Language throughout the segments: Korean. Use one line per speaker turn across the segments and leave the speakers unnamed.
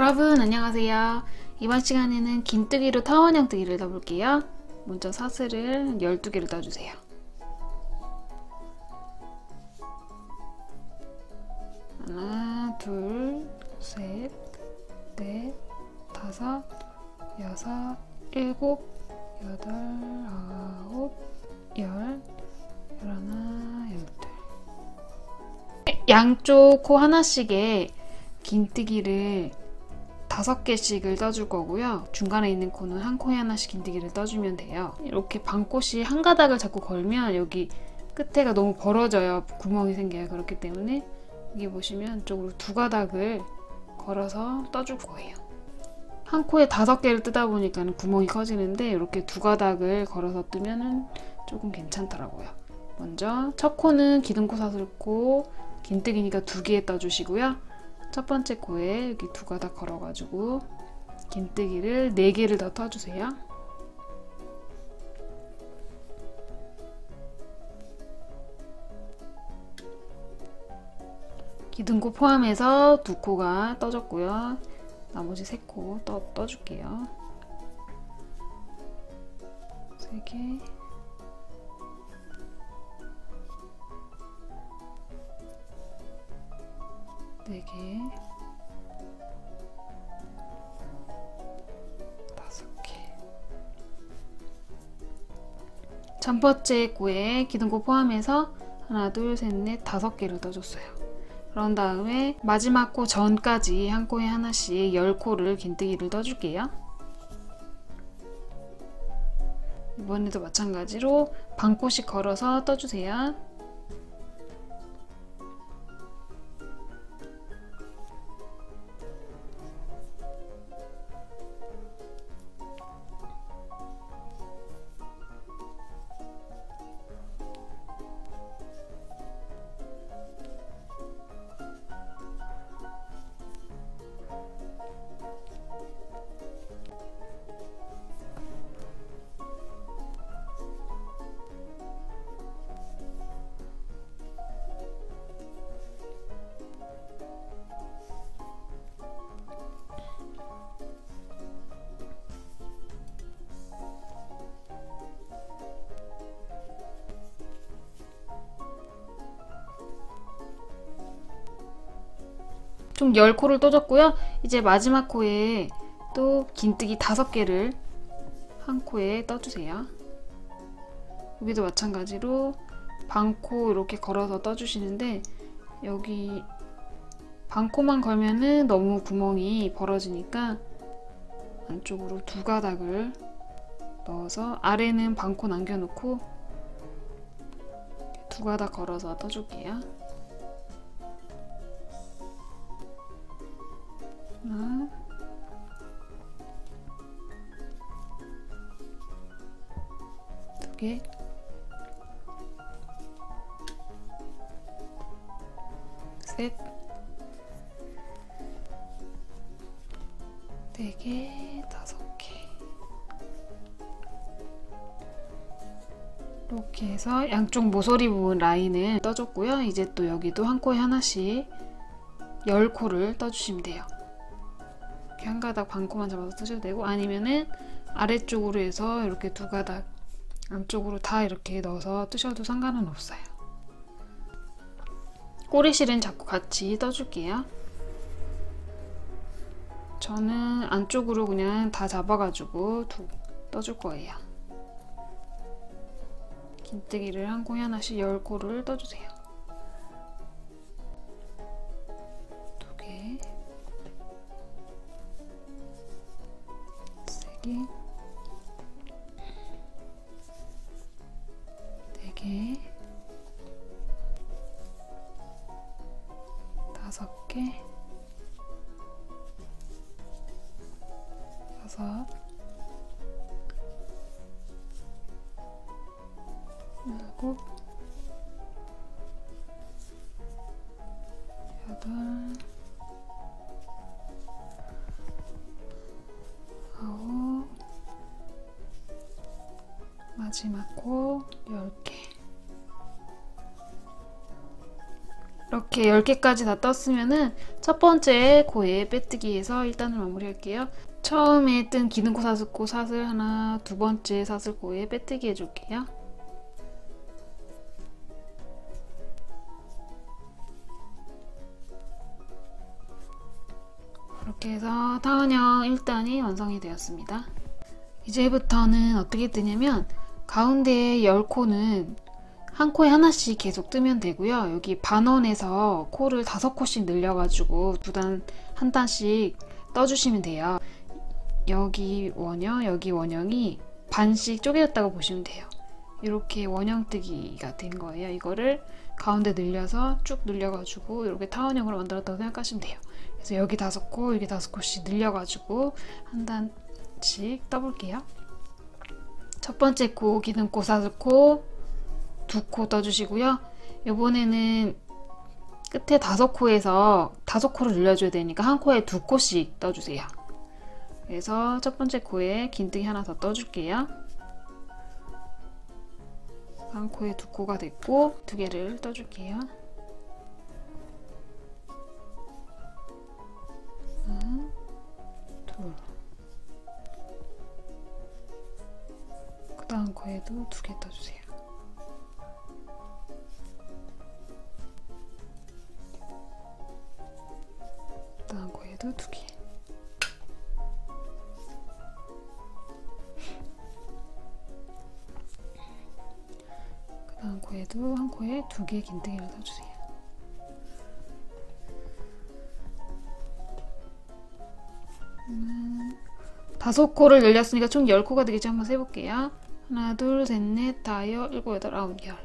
여러분 안녕하세요. 이번 시간에는 긴뜨기로 타원형 뜨기를 떠볼게요. 먼저 사슬을 12개를 떠주세요. 하나, 둘, 셋, 넷, 다섯, 여섯, 일곱, 여덟, 아홉, 열, 열하나, 열둘. 양쪽 코 하나씩에 긴뜨기를 5개씩을 떠줄 거고요. 중간에 있는 코는 한 코에 하나씩 긴뜨기를 떠주면 돼요. 이렇게 반꽃이 한 가닥을 자꾸 걸면 여기 끝에가 너무 벌어져요. 구멍이 생겨요. 그렇기 때문에 여기 보시면 이쪽으로 2가닥을 걸어서 떠줄 거예요. 한 코에 5개를 뜨다 보니까 구멍이 커지는데 이렇게 2가닥을 걸어서 뜨면 조금 괜찮더라고요. 먼저 첫 코는 기둥코 사슬코 긴뜨기니까 2개 떠주시고요. 첫 번째 코에 여기 2가닥 걸어가지고 긴뜨기를 4개를 더 떠주세요. 기둥코 포함해서 2코가 떠졌고요. 나머지 3코 떠줄게요. 3개, 4개, 5개. 첫 번째 코에 기둥코 포함해서 하나, 둘, 셋, 넷, 5개를 떠줬어요. 그런 다음에 마지막 코 전까지 한 코에 하나씩 10코를 긴뜨기를 떠줄게요. 이번에도 마찬가지로 반코씩 걸어서 떠주세요. 총 10코를 떠줬고요. 이제 마지막 코에 또 긴뜨기 5개를 한 코에 떠주세요. 여기도 마찬가지로 반코 이렇게 걸어서 떠주시는데 여기 반코만 걸면은 너무 구멍이 벌어지니까 안쪽으로 2가닥을 넣어서 아래는 반코 남겨놓고 2가닥 걸어서 떠줄게요. 하나, 두 개, 셋, 4개, 5개. 이렇게 해서 양쪽 모서리 부분 라인을 떠줬고요. 이제 또 여기도 한 코에 하나씩 10코를 떠주시면 돼요. 이렇게 한 가닥 반코만 잡아서 뜨셔도 되고, 아니면은 아래쪽으로 해서 이렇게 2가닥 안쪽으로 다 이렇게 넣어서 뜨셔도 상관은 없어요. 꼬리실은 자꾸 같이 떠줄게요. 저는 안쪽으로 그냥 다 잡아가지고 떠줄 거예요. 긴뜨기를 한 코에 하나씩 10코를 떠주세요. 2개, 3개, 4개, 5개, 6, 7, 8, 9, 마지막 코 10개. 이렇게 10개까지 다 떴으면은 첫 번째 코에 빼뜨기해서 1단을 마무리할게요. 처음에 뜬 기둥코 사슬코 사슬 하나, 두 번째 사슬코에 빼뜨기 해줄게요. 이렇게 해서 타원형 1단이 완성이 되었습니다. 이제부터는 어떻게 뜨냐면 가운데 10코는 한 코에 하나씩 계속 뜨면 되고요. 여기 반원에서 코를 5코씩 늘려가지고 두 단, 한 단씩 떠주시면 돼요. 여기 원형, 여기 원형이 반씩 쪼개졌다고 보시면 돼요. 이렇게 원형 뜨기가 된 거예요. 이거를 가운데 늘려서 쭉 늘려가지고 이렇게 타원형으로 만들었다고 생각하시면 돼요. 그래서 여기 5코, 여기 5코씩 늘려가지고 한 단씩 떠볼게요. 첫 번째 코, 기둥코, 사슬코 2코 떠주시고요. 이번에는 끝에 5코에서 5코를 늘려줘야 되니까 한 코에 2코씩 떠주세요. 그래서 첫 번째 코에 긴뜨기 하나 더 떠줄게요. 한 코에 2코가 됐고 2개를 떠줄게요. 하나, 둘. 그 다음 코에도 2개 떠주세요. 그 다음 코에도 2개. 그 다음 코에도 한 코에 2개 긴뜨기를 떠주세요. 다섯 코를 늘렸으니까 총 10코가 되겠죠? 한번 세볼게요. 하나, 둘, 셋, 넷, 다, 여, 일곱, 여덟, 아홉, 열.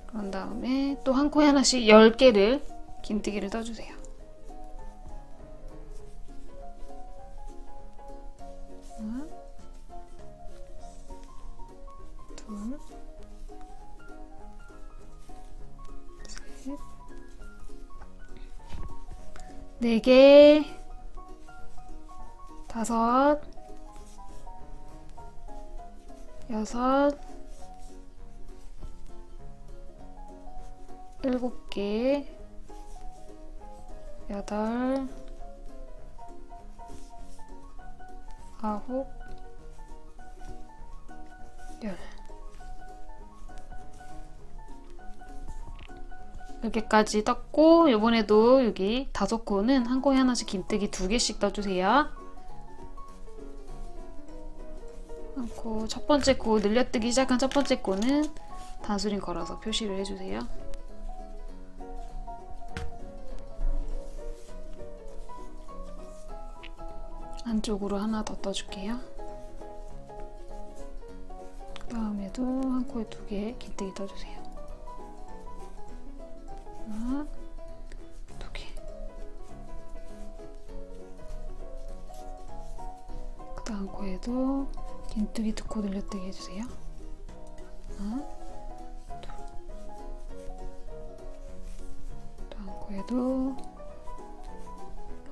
그런 다음에 또 한 코에 하나씩 10개를 긴뜨기를 떠주세요. 하나, 둘, 셋, 4개, 5, 6, 7개, 8, 9, 10. 여기까지 떴고, 이번에도 여기 5코는 한 코에 하나씩 긴뜨기 2개씩 떠주세요. 한 코, 첫 번째 코 늘려뜨기 시작한 첫 번째 코는 단수링 걸어서 표시를 해주세요. 안쪽으로 하나 더 떠줄게요. 그 다음에도 한 코에 2개 긴뜨기 떠주세요. 하나, 2개. 그 다음 코에도 긴뜨기 2코 늘려뜨기 해주세요. 하나, 둘. 다음 코에도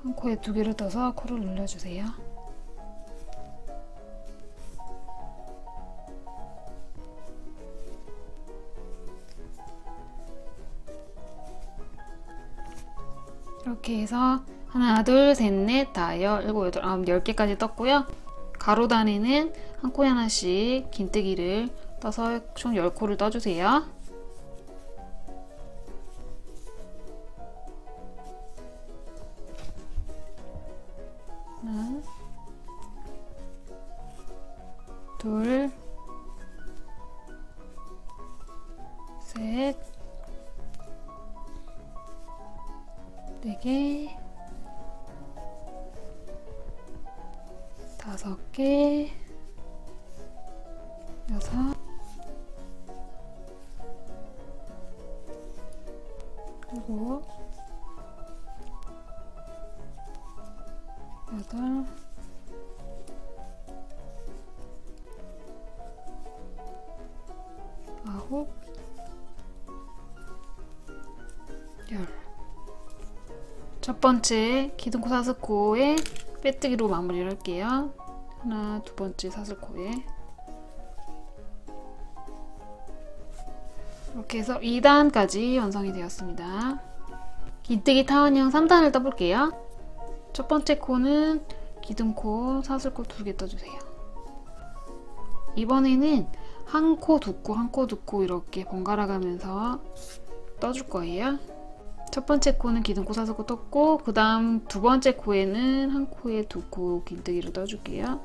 한 코에 2개를 떠서 코를 늘려주세요. 이렇게 해서 하나, 둘, 셋, 넷, 다, 여, 일곱, 여덟, 아홉, 10개까지 떴고요. 가로단에는 한 코에 하나씩 긴뜨기를 떠서 총 10코를 떠주세요. 하나, 둘, 셋, 4개, 5개, 6, 7, 8, 9, 10. 첫 번째 기둥코 사슬코에 빼뜨기로 마무리를 할게요. 하나, 두 번째 사슬코에 이렇게 해서 2단까지 완성이 되었습니다. 긴뜨기 타원형 3단을 떠볼게요. 첫 번째 코는 기둥코, 사슬코 2개 떠주세요. 이번에는 한 코, 두 코, 한 코, 두 코 이렇게 번갈아 가면서 떠줄 거예요. 첫 번째 코는 기둥코, 사슬코 떴고, 그 다음 두 번째 코에는 한 코에 두 코 긴뜨기를 떠줄게요.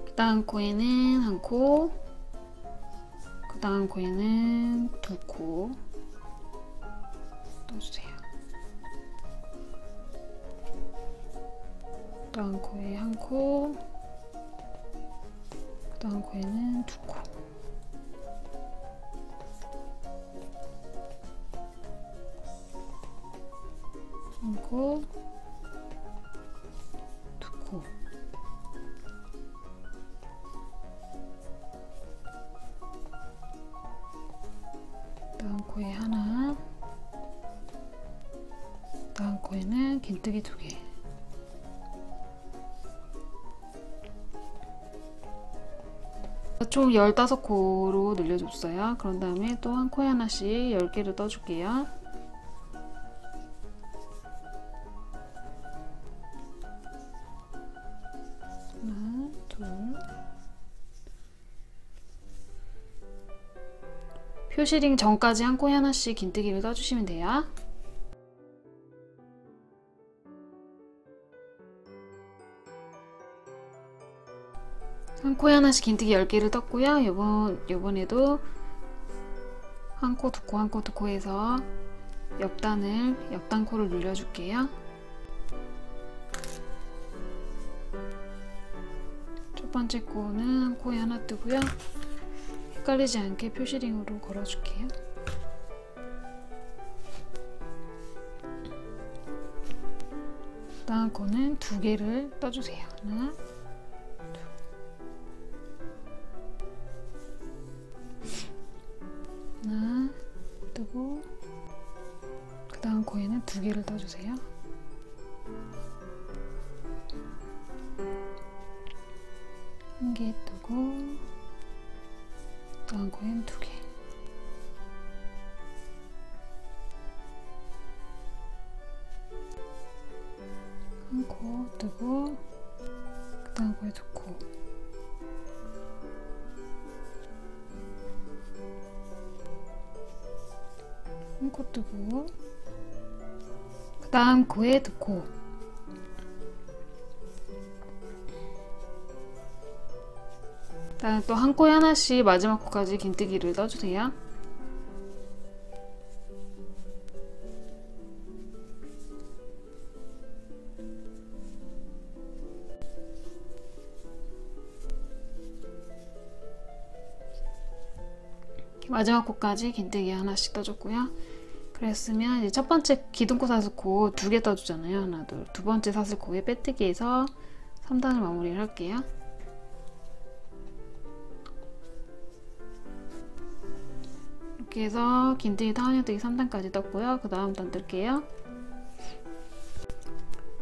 그 다음 코에는 한 코, 그 다음 코에는 두 코 떠주세요. 그 다음 코에 한 코, 그 다음 코에는 두 코. 한 코, 두 코. 다음 코에 하나, 다음 코에는 긴뜨기 2개. 총 15코로 늘려줬어요. 그런 다음에 또 한 코에 하나씩 10개를 떠줄게요. 하나, 둘. 표시링 전까지 한 코에 하나씩 긴뜨기를 떠주시면 돼요. 한 코에 하나씩 긴뜨기 10개를 떴고요. 요번에도 한 코, 두 코, 한 코, 두 코 해서 옆단 코를 눌려줄게요. 첫 번째 코는 한 코에 하나 뜨고요. 헷갈리지 않게 표시링으로 걸어줄게요. 다음 코는 2개를 떠주세요. 하나, 하나 뜨고, 그 다음 코에는 2개를 떠주세요. 한 개 뜨고, 다음 코에는 2개. 한 코 뜨고, 그 다음 코에 2코. 한 코 뜨고, 그 다음 코에 2코. 다음 또 한 코에 하나씩 마지막 코까지 긴뜨기를 떠주세요. 마지막 코까지 긴뜨기 하나씩 떠줬고요. 그랬으면 이제 첫 번째 기둥코 사슬코 2개 떠주잖아요. 하나, 둘. 두 번째 사슬코에 빼뜨기해서 3단을 마무리를 할게요. 이렇게 해서 긴뜨기 타원형뜨기 3단까지 떴고요. 그 다음 단 뜰게요.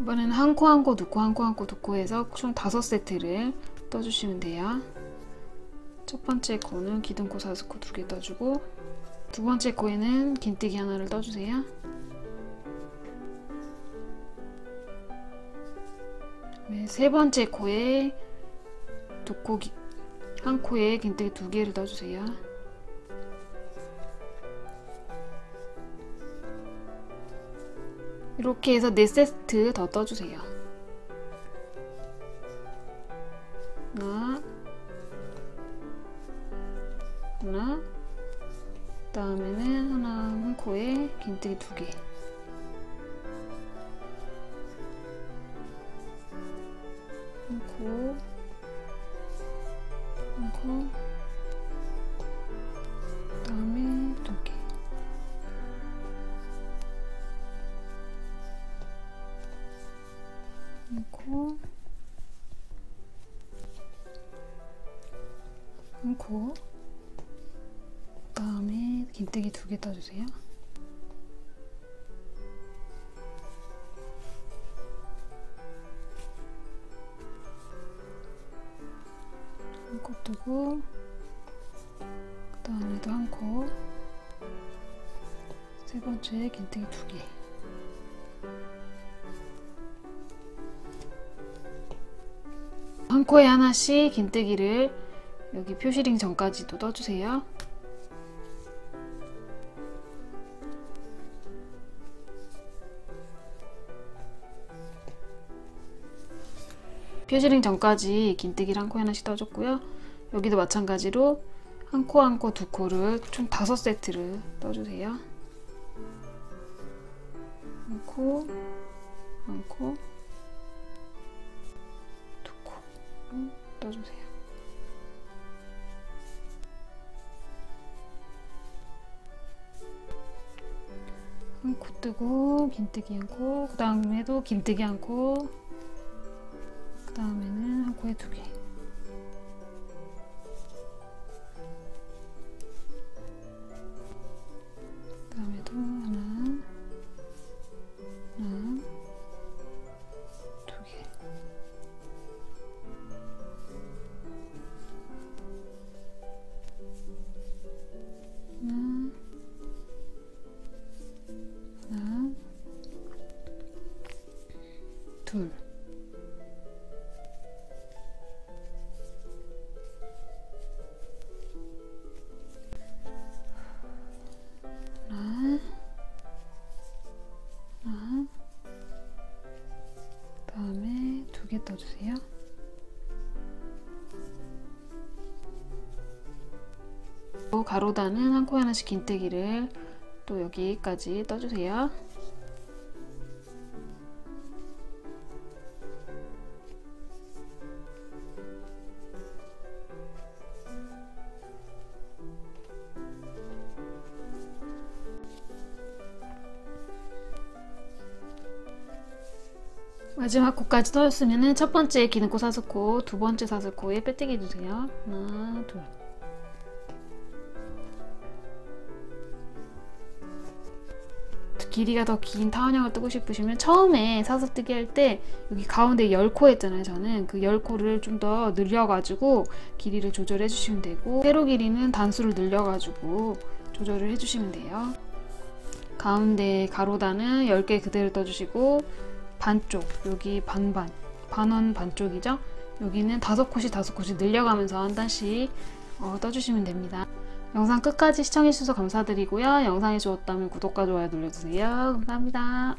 이번에는 한 코, 한 코, 두 코, 한 코, 한 코, 두 코 해서 총 5세트를 떠주시면 돼요. 첫 번째 코는 기둥코, 사슬코 2개 떠주고, 두 번째 코에는 긴뜨기 하나를 떠주세요. 세 번째 코에 한 코에 긴뜨기 2개를 떠주세요. 이렇게 해서 4세트 더 떠주세요. 하나, 다음에는 한 코에 긴뜨기 2개. 한 코, 다음에 2개. 한 코, 한 코, 다음에 긴뜨기 2개 떠주세요. 한 코 뜨고 그 다음에도 한 코, 세 번째 긴뜨기 2개. 한 코에 하나씩 긴뜨기를 여기 표시링 전까지도 떠주세요. 표시링 전까지 긴뜨기를 한 코에 하나씩 떠줬고요. 여기도 마찬가지로 한 코 한 코 두 코를 총 5세트를 떠주세요. 한 코, 한 코, 두 코 떠주세요. 한 코 뜨고 긴뜨기 한 코, 그 다음에도 긴뜨기 한 코, 그 다음에는 한 코에 2개. 그 다음에도 하나, 2개. 하나, 둘. 그다음에 2개 떠주세요. 가로단은 한 코에 하나씩 긴뜨기를 또 여기까지 떠주세요. 마지막 코까지 떠줬으면 첫 번째 기는코 사슬코, 두 번째 사슬코에 빼뜨기 해주세요. 하나, 둘. 길이가 더 긴 타원형을 뜨고 싶으시면 처음에 사슬뜨기 할 때 여기 가운데 10코 했잖아요. 저는 그 10코를 좀 더 늘려가지고 길이를 조절해 주시면 되고, 세로 길이는 단수를 늘려가지고 조절을 해주시면 돼요. 가운데 가로단은 10개 그대로 떠주시고, 반쪽, 여기 반원 반쪽이죠? 여기는 5콧이 5콧이 늘려가면서 한 단씩 떠주시면 됩니다. 영상 끝까지 시청해주셔서 감사드리고요. 영상이 좋았다면 구독과 좋아요 눌러주세요. 감사합니다.